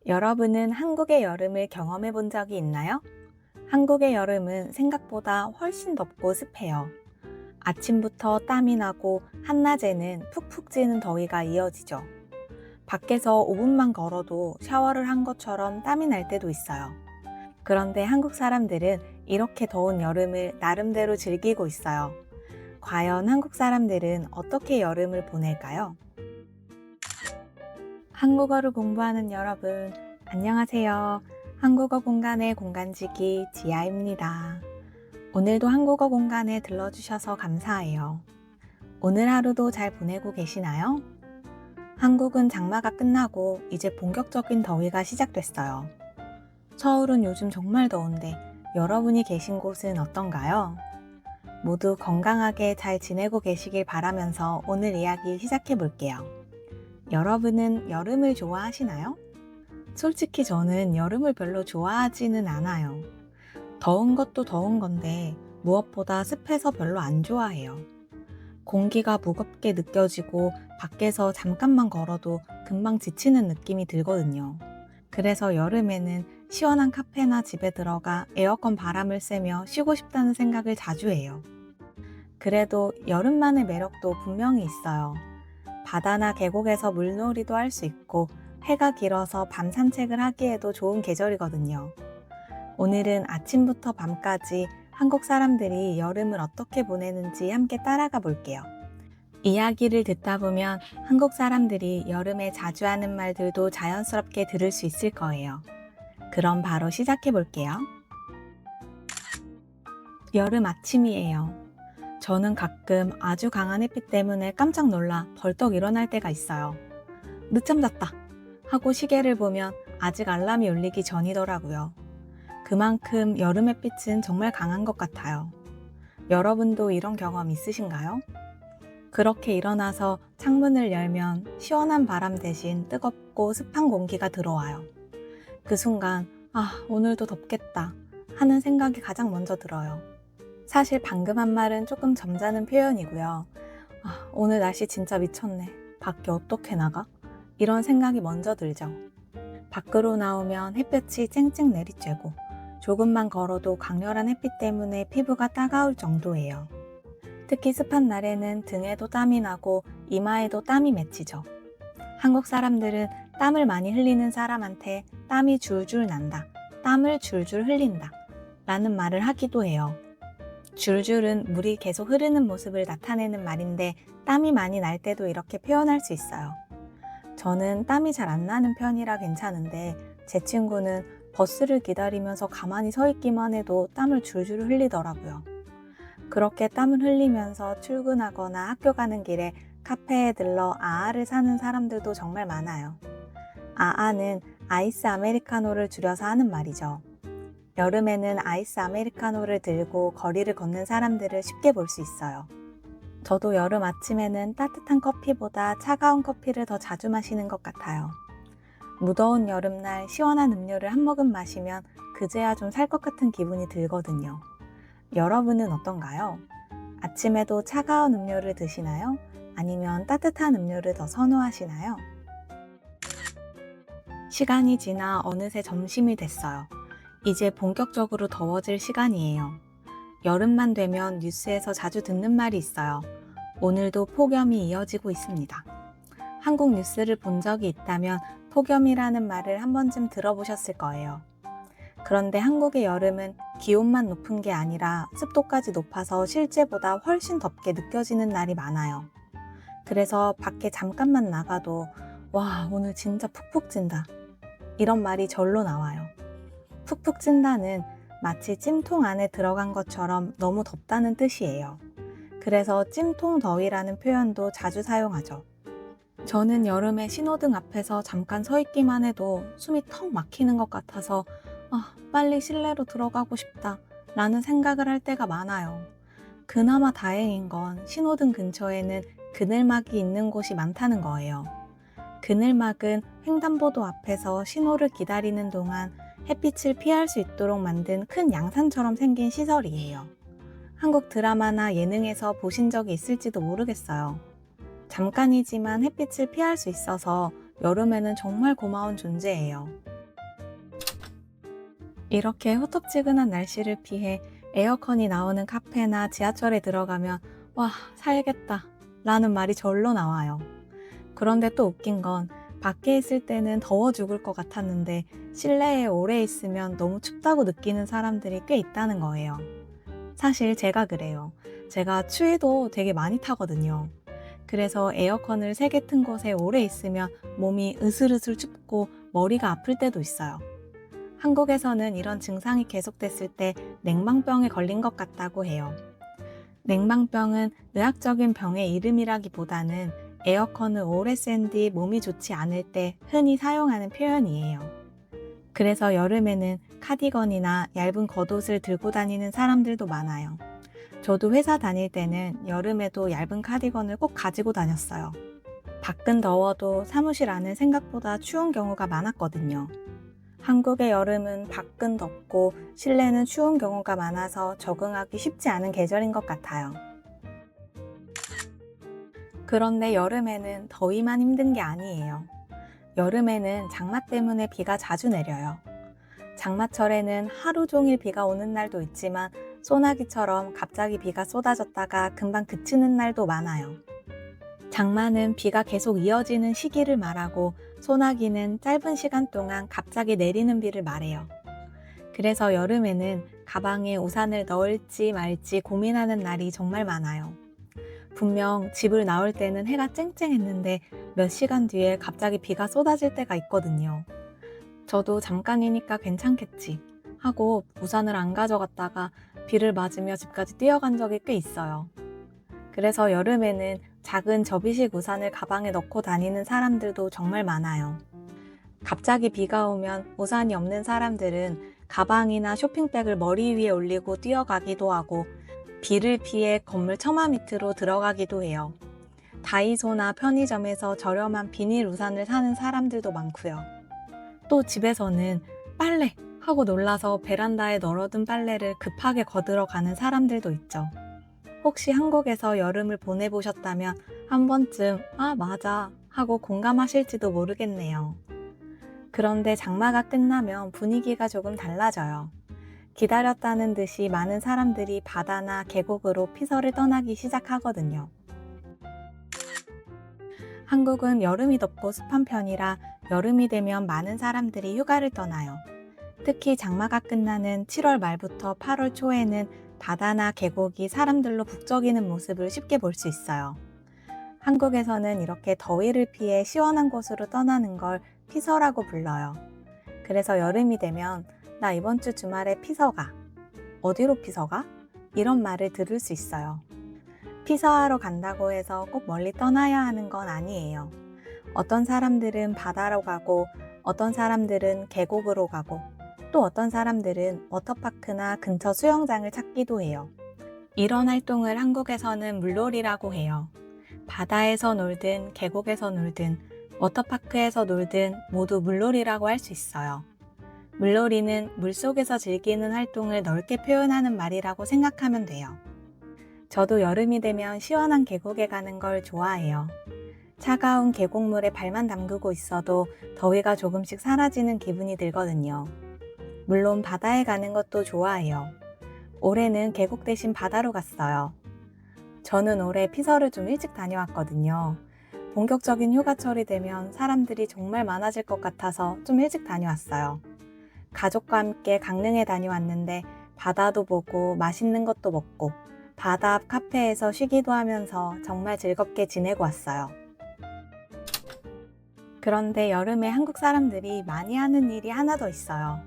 여러분은 한국의 여름을 경험해 본 적이 있나요? 한국의 여름은 생각보다 훨씬 덥고 습해요. 아침부터 땀이 나고 한낮에는 푹푹 찌는 더위가 이어지죠. 밖에서 5분만 걸어도 샤워를 한 것처럼 땀이 날 때도 있어요. 그런데 한국 사람들은 이렇게 더운 여름을 나름대로 즐기고 있어요. 과연 한국 사람들은 어떻게 여름을 보낼까요? 한국어를 공부하는 여러분, 안녕하세요. 한국어 공간의 공간지기 지아입니다. 오늘도 한국어 공간에 들러주셔서 감사해요. 오늘 하루도 잘 보내고 계시나요? 한국은 장마가 끝나고 이제 본격적인 더위가 시작됐어요. 서울은 요즘 정말 더운데 여러분이 계신 곳은 어떤가요? 모두 건강하게 잘 지내고 계시길 바라면서 오늘 이야기 시작해 볼게요. 여러분은 여름을 좋아하시나요? 솔직히 저는 여름을 별로 좋아하지는 않아요. 더운 것도 더운 건데 무엇보다 습해서 별로 안 좋아해요. 공기가 무겁게 느껴지고 밖에서 잠깐만 걸어도 금방 지치는 느낌이 들거든요. 그래서 여름에는 시원한 카페나 집에 들어가 에어컨 바람을 쐬며 쉬고 싶다는 생각을 자주 해요. 그래도 여름만의 매력도 분명히 있어요. 바다나 계곡에서 물놀이도 할 수 있고 해가 길어서 밤 산책을 하기에도 좋은 계절이거든요. 오늘은 아침부터 밤까지 한국 사람들이 여름을 어떻게 보내는지 함께 따라가 볼게요. 이야기를 듣다 보면 한국 사람들이 여름에 자주 하는 말들도 자연스럽게 들을 수 있을 거예요. 그럼 바로 시작해 볼게요. 여름 아침이에요. 저는 가끔 아주 강한 햇빛 때문에 깜짝 놀라 벌떡 일어날 때가 있어요. 늦잠 잤다 하고 시계를 보면 아직 알람이 울리기 전이더라고요. 그만큼 여름 햇빛은 정말 강한 것 같아요. 여러분도 이런 경험 있으신가요? 그렇게 일어나서 창문을 열면 시원한 바람 대신 뜨겁고 습한 공기가 들어와요. 그 순간, 오늘도 덥겠다 하는 생각이 가장 먼저 들어요. 사실 방금 한 말은 조금 점잖은 표현이고요. 오늘 날씨 진짜 미쳤네. 밖에 어떻게 나가? 이런 생각이 먼저 들죠. 밖으로 나오면 햇볕이 쨍쨍 내리쬐고 조금만 걸어도 강렬한 햇빛 때문에 피부가 따가울 정도예요. 특히 습한 날에는 등에도 땀이 나고 이마에도 땀이 맺히죠. 한국 사람들은 땀을 많이 흘리는 사람한테 땀이 줄줄 난다, 땀을 줄줄 흘린다 라는 말을 하기도 해요. 줄줄은 물이 계속 흐르는 모습을 나타내는 말인데 땀이 많이 날 때도 이렇게 표현할 수 있어요. 저는 땀이 잘 안 나는 편이라 괜찮은데 제 친구는 버스를 기다리면서 가만히 서 있기만 해도 땀을 줄줄 흘리더라고요. 그렇게 땀을 흘리면서 출근하거나 학교 가는 길에 카페에 들러 아아를 사는 사람들도 정말 많아요. 아아는 아이스 아메리카노를 줄여서 하는 말이죠. 여름에는 아이스 아메리카노를 들고 거리를 걷는 사람들을 쉽게 볼 수 있어요. 저도 여름 아침에는 따뜻한 커피보다 차가운 커피를 더 자주 마시는 것 같아요. 무더운 여름날 시원한 음료를 한 모금 마시면 그제야 좀 살 것 같은 기분이 들거든요. 여러분은 어떤가요? 아침에도 차가운 음료를 드시나요? 아니면 따뜻한 음료를 더 선호하시나요? 시간이 지나 어느새 점심이 됐어요. 이제 본격적으로 더워질 시간이에요. 여름만 되면 뉴스에서 자주 듣는 말이 있어요. 오늘도 폭염이 이어지고 있습니다. 한국 뉴스를 본 적이 있다면 폭염이라는 말을 한 번쯤 들어보셨을 거예요. 그런데 한국의 여름은 기온만 높은 게 아니라 습도까지 높아서 실제보다 훨씬 덥게 느껴지는 날이 많아요. 그래서 밖에 잠깐만 나가도 와, 오늘 진짜 푹푹 찐다. 이런 말이 절로 나와요. 푹푹 찐다는 마치 찜통 안에 들어간 것처럼 너무 덥다는 뜻이에요. 그래서 찜통 더위라는 표현도 자주 사용하죠. 저는 여름에 신호등 앞에서 잠깐 서 있기만 해도 숨이 턱 막히는 것 같아서 빨리 실내로 들어가고 싶다 라는 생각을 할 때가 많아요. 그나마 다행인 건 신호등 근처에는 그늘막이 있는 곳이 많다는 거예요. 그늘막은 횡단보도 앞에서 신호를 기다리는 동안 햇빛을 피할 수 있도록 만든 큰 양산처럼 생긴 시설이에요. 한국 드라마나 예능에서 보신 적이 있을지도 모르겠어요. 잠깐이지만 햇빛을 피할 수 있어서 여름에는 정말 고마운 존재예요. 이렇게 후텁지근한 날씨를 피해 에어컨이 나오는 카페나 지하철에 들어가면 와, 살겠다 라는 말이 절로 나와요. 그런데 또 웃긴 건 밖에 있을 때는 더워 죽을 것 같았는데 실내에 오래 있으면 너무 춥다고 느끼는 사람들이 꽤 있다는 거예요. 사실 제가 그래요. 제가 추위도 되게 많이 타거든요. 그래서 에어컨을 세게 튼 곳에 오래 있으면 몸이 으슬으슬 춥고 머리가 아플 때도 있어요. 한국에서는 이런 증상이 계속됐을 때 냉방병에 걸린 것 같다고 해요. 냉방병은 의학적인 병의 이름이라기보다는 에어컨을 오래 센 뒤 몸이 좋지 않을 때 흔히 사용하는 표현이에요. 그래서 여름에는 카디건이나 얇은 겉옷을 들고 다니는 사람들도 많아요. 저도 회사 다닐 때는 여름에도 얇은 카디건을 꼭 가지고 다녔어요. 밖은 더워도 사무실 안은 생각보다 추운 경우가 많았거든요. 한국의 여름은 밖은 덥고 실내는 추운 경우가 많아서 적응하기 쉽지 않은 계절인 것 같아요. 그런데 여름에는 더위만 힘든 게 아니에요. 여름에는 장마 때문에 비가 자주 내려요. 장마철에는 하루 종일 비가 오는 날도 있지만 소나기처럼 갑자기 비가 쏟아졌다가 금방 그치는 날도 많아요. 장마는 비가 계속 이어지는 시기를 말하고 소나기는 짧은 시간 동안 갑자기 내리는 비를 말해요. 그래서 여름에는 가방에 우산을 넣을지 말지 고민하는 날이 정말 많아요. 분명 집을 나올 때는 해가 쨍쨍했는데 몇 시간 뒤에 갑자기 비가 쏟아질 때가 있거든요. 저도 잠깐이니까 괜찮겠지 하고 우산을 안 가져갔다가 비를 맞으며 집까지 뛰어간 적이 꽤 있어요. 그래서 여름에는 작은 접이식 우산을 가방에 넣고 다니는 사람들도 정말 많아요. 갑자기 비가 오면 우산이 없는 사람들은 가방이나 쇼핑백을 머리 위에 올리고 뛰어가기도 하고 비를 피해 건물 처마 밑으로 들어가기도 해요. 다이소나 편의점에서 저렴한 비닐 우산을 사는 사람들도 많고요. 또 집에서는 빨래 하고 놀라서 베란다에 널어둔 빨래를 급하게 거들어 가는 사람들도 있죠. 혹시 한국에서 여름을 보내보셨다면 한 번쯤 아 맞아 하고 공감하실지도 모르겠네요. 그런데 장마가 끝나면 분위기가 조금 달라져요. 기다렸다는 듯이 많은 사람들이 바다나 계곡으로 피서를 떠나기 시작하거든요. 한국은 여름이 덥고 습한 편이라 여름이 되면 많은 사람들이 휴가를 떠나요. 특히 장마가 끝나는 7월 말부터 8월 초에는 바다나 계곡이 사람들로 북적이는 모습을 쉽게 볼 수 있어요. 한국에서는 이렇게 더위를 피해 시원한 곳으로 떠나는 걸 피서라고 불러요. 그래서 여름이 되면 나 이번 주 주말에 피서 가. 어디로 피서 가? 이런 말을 들을 수 있어요. 피서하러 간다고 해서 꼭 멀리 떠나야 하는 건 아니에요. 어떤 사람들은 바다로 가고 어떤 사람들은 계곡으로 가고 또 어떤 사람들은 워터파크나 근처 수영장을 찾기도 해요. 이런 활동을 한국에서는 물놀이라고 해요. 바다에서 놀든 계곡에서 놀든 워터파크에서 놀든 모두 물놀이라고 할 수 있어요. 물놀이는 물속에서 즐기는 활동을 넓게 표현하는 말이라고 생각하면 돼요. 저도 여름이 되면 시원한 계곡에 가는 걸 좋아해요. 차가운 계곡물에 발만 담그고 있어도 더위가 조금씩 사라지는 기분이 들거든요. 물론 바다에 가는 것도 좋아해요. 올해는 계곡 대신 바다로 갔어요. 저는 올해 피서를 좀 일찍 다녀왔거든요. 본격적인 휴가철이 되면 사람들이 정말 많아질 것 같아서 좀 일찍 다녀왔어요. 가족과 함께 강릉에 다녀왔는데 바다도 보고 맛있는 것도 먹고 바다 앞 카페에서 쉬기도 하면서 정말 즐겁게 지내고 왔어요. 그런데 여름에 한국 사람들이 많이 하는 일이 하나 더 있어요.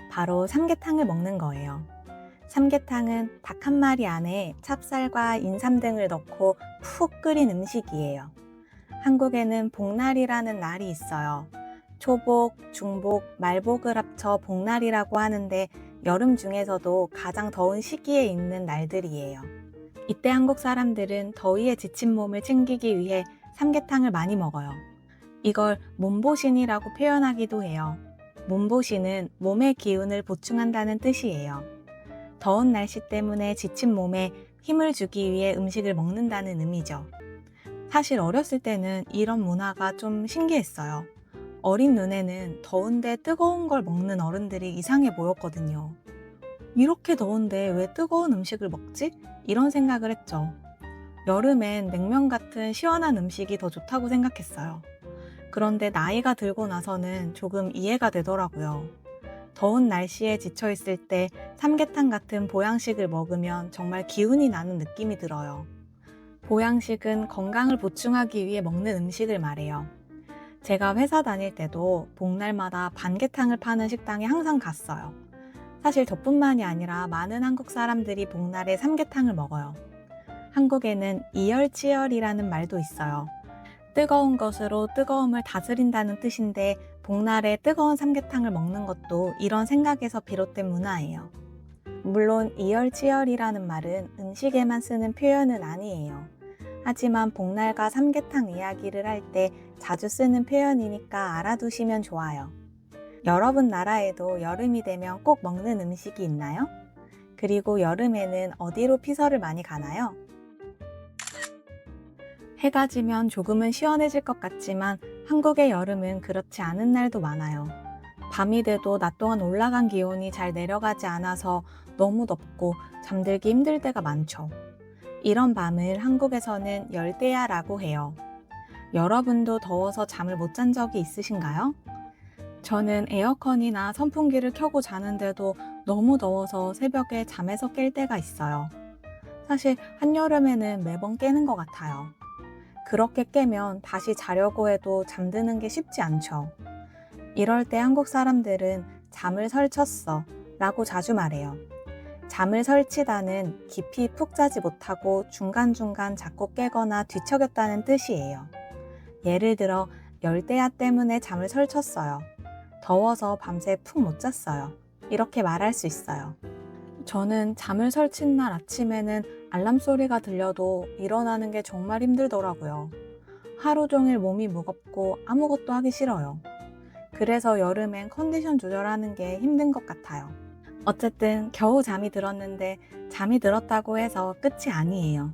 바로 삼계탕을 먹는 거예요. 삼계탕은 닭 한 마리 안에 찹쌀과 인삼 등을 넣고 푹 끓인 음식이에요. 한국에는 복날이라는 날이 있어요. 초복, 중복, 말복을 합쳐 복날이라고 하는데 여름 중에서도 가장 더운 시기에 있는 날들이에요. 이때 한국 사람들은 더위에 지친 몸을 챙기기 위해 삼계탕을 많이 먹어요. 이걸 몸보신이라고 표현하기도 해요. 몸보신은 몸의 기운을 보충한다는 뜻이에요. 더운 날씨 때문에 지친 몸에 힘을 주기 위해 음식을 먹는다는 의미죠. 사실 어렸을 때는 이런 문화가 좀 신기했어요. 어린 눈에는 더운데 뜨거운 걸 먹는 어른들이 이상해 보였거든요. 이렇게 더운데 왜 뜨거운 음식을 먹지? 이런 생각을 했죠. 여름엔 냉면 같은 시원한 음식이 더 좋다고 생각했어요. 그런데 나이가 들고 나서는 조금 이해가 되더라고요. 더운 날씨에 지쳐 있을 때 삼계탕 같은 보양식을 먹으면 정말 기운이 나는 느낌이 들어요. 보양식은 건강을 보충하기 위해 먹는 음식을 말해요. 제가 회사 다닐 때도 복날마다 반개탕을 파는 식당에 항상 갔어요. 사실 저뿐만이 아니라 많은 한국 사람들이 복날에 삼계탕을 먹어요. 한국에는 이열치열이라는 말도 있어요. 뜨거운 것으로 뜨거움을 다스린다는 뜻인데 복날에 뜨거운 삼계탕을 먹는 것도 이런 생각에서 비롯된 문화예요. 물론 이열치열이라는 말은 음식에만 쓰는 표현은 아니에요. 하지만 복날과 삼계탕 이야기를 할 때 자주 쓰는 표현이니까 알아두시면 좋아요. 여러분 나라에도 여름이 되면 꼭 먹는 음식이 있나요? 그리고 여름에는 어디로 피서를 많이 가나요? 해가 지면 조금은 시원해질 것 같지만 한국의 여름은 그렇지 않은 날도 많아요. 밤이 돼도 낮 동안 올라간 기온이 잘 내려가지 않아서 너무 덥고 잠들기 힘들 때가 많죠. 이런 밤을 한국에서는 열대야라고 해요. 여러분도 더워서 잠을 못 잔 적이 있으신가요? 저는 에어컨이나 선풍기를 켜고 자는데도 너무 더워서 새벽에 잠에서 깰 때가 있어요. 사실 한여름에는 매번 깨는 것 같아요. 그렇게 깨면 다시 자려고 해도 잠드는 게 쉽지 않죠. 이럴 때 한국 사람들은 잠을 설쳤어 라고 자주 말해요. 잠을 설치다는 깊이 푹 자지 못하고 중간중간 자꾸 깨거나 뒤척였다는 뜻이에요. 예를 들어 열대야 때문에 잠을 설쳤어요. 더워서 밤새 푹 못 잤어요. 이렇게 말할 수 있어요. 저는 잠을 설친 날 아침에는 알람 소리가 들려도 일어나는 게 정말 힘들더라고요. 하루 종일 몸이 무겁고 아무것도 하기 싫어요. 그래서 여름엔 컨디션 조절하는 게 힘든 것 같아요. 어쨌든 겨우 잠이 들었는데 잠이 들었다고 해서 끝이 아니에요.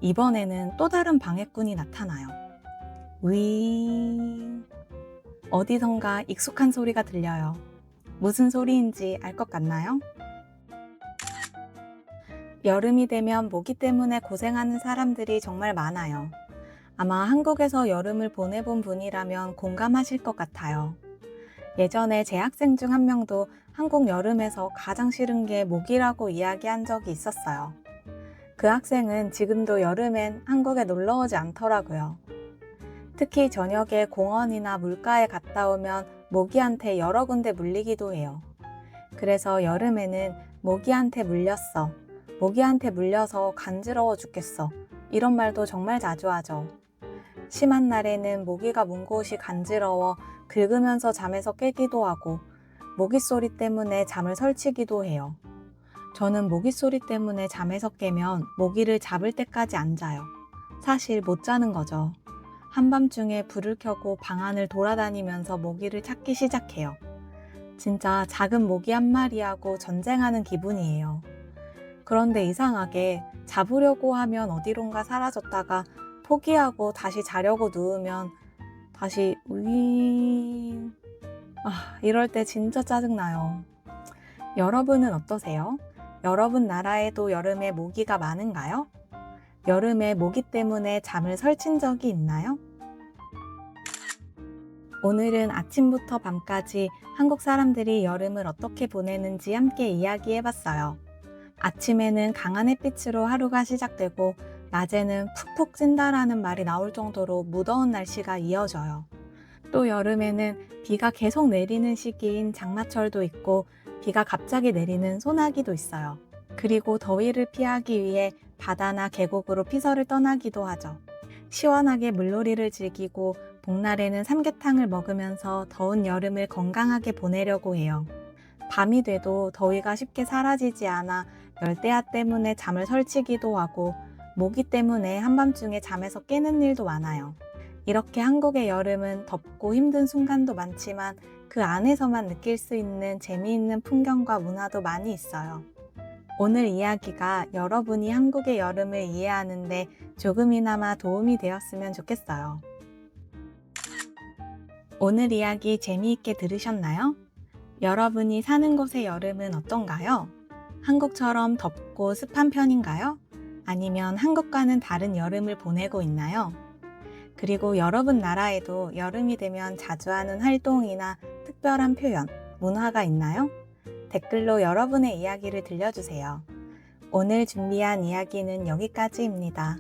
이번에는 또 다른 방해꾼이 나타나요. 위... 어디선가 익숙한 소리가 들려요. 무슨 소리인지 알 것 같나요? 여름이 되면 모기 때문에 고생하는 사람들이 정말 많아요. 아마 한국에서 여름을 보내본 분이라면 공감하실 것 같아요. 예전에 제 학생 중 한 명도 한국 여름에서 가장 싫은 게 모기라고 이야기한 적이 있었어요. 그 학생은 지금도 여름엔 한국에 놀러 오지 않더라고요. 특히 저녁에 공원이나 물가에 갔다 오면 모기한테 여러 군데 물리기도 해요. 그래서 여름에는 모기한테 물렸어. 모기한테 물려서 간지러워 죽겠어. 이런 말도 정말 자주 하죠. 심한 날에는 모기가 문 곳이 간지러워 긁으면서 잠에서 깨기도 하고 모기 소리 때문에 잠을 설치기도 해요. 저는 모기 소리 때문에 잠에서 깨면 모기를 잡을 때까지 안 자요. 사실 못 자는 거죠. 한밤중에 불을 켜고 방 안을 돌아다니면서 모기를 찾기 시작해요. 진짜 작은 모기 한 마리하고 전쟁하는 기분이에요. 그런데 이상하게 잡으려고 하면 어디론가 사라졌다가 포기하고 다시 자려고 누우면 다시 이럴 때 진짜 짜증나요. 여러분은 어떠세요? 여러분 나라에도 여름에 모기가 많은가요? 여름에 모기 때문에 잠을 설친 적이 있나요? 오늘은 아침부터 밤까지 한국 사람들이 여름을 어떻게 보내는지 함께 이야기해봤어요. 아침에는 강한 햇빛으로 하루가 시작되고 낮에는 푹푹 찐다라는 말이 나올 정도로 무더운 날씨가 이어져요. 또 여름에는 비가 계속 내리는 시기인 장마철도 있고 비가 갑자기 내리는 소나기도 있어요. 그리고 더위를 피하기 위해 바다나 계곡으로 피서를 떠나기도 하죠. 시원하게 물놀이를 즐기고 복날에는 삼계탕을 먹으면서 더운 여름을 건강하게 보내려고 해요. 밤이 돼도 더위가 쉽게 사라지지 않아 열대야 때문에 잠을 설치기도 하고 모기 때문에 한밤중에 잠에서 깨는 일도 많아요. 이렇게 한국의 여름은 덥고 힘든 순간도 많지만 그 안에서만 느낄 수 있는 재미있는 풍경과 문화도 많이 있어요. 오늘 이야기가 여러분이 한국의 여름을 이해하는데 조금이나마 도움이 되었으면 좋겠어요. 오늘 이야기 재미있게 들으셨나요? 여러분이 사는 곳의 여름은 어떤가요? 한국처럼 덥고 습한 편인가요? 아니면 한국과는 다른 여름을 보내고 있나요? 그리고 여러분 나라에도 여름이 되면 자주 하는 활동이나 특별한 표현, 문화가 있나요? 댓글로 여러분의 이야기를 들려주세요. 오늘 준비한 이야기는 여기까지입니다.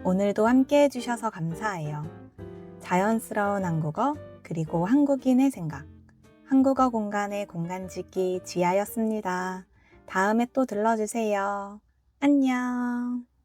오늘도 함께 해주셔서 감사해요. 자연스러운 한국어, 그리고 한국인의 생각. 한국어 공간의 공간지기 지아였습니다. 다음에 또 들러주세요. 안녕.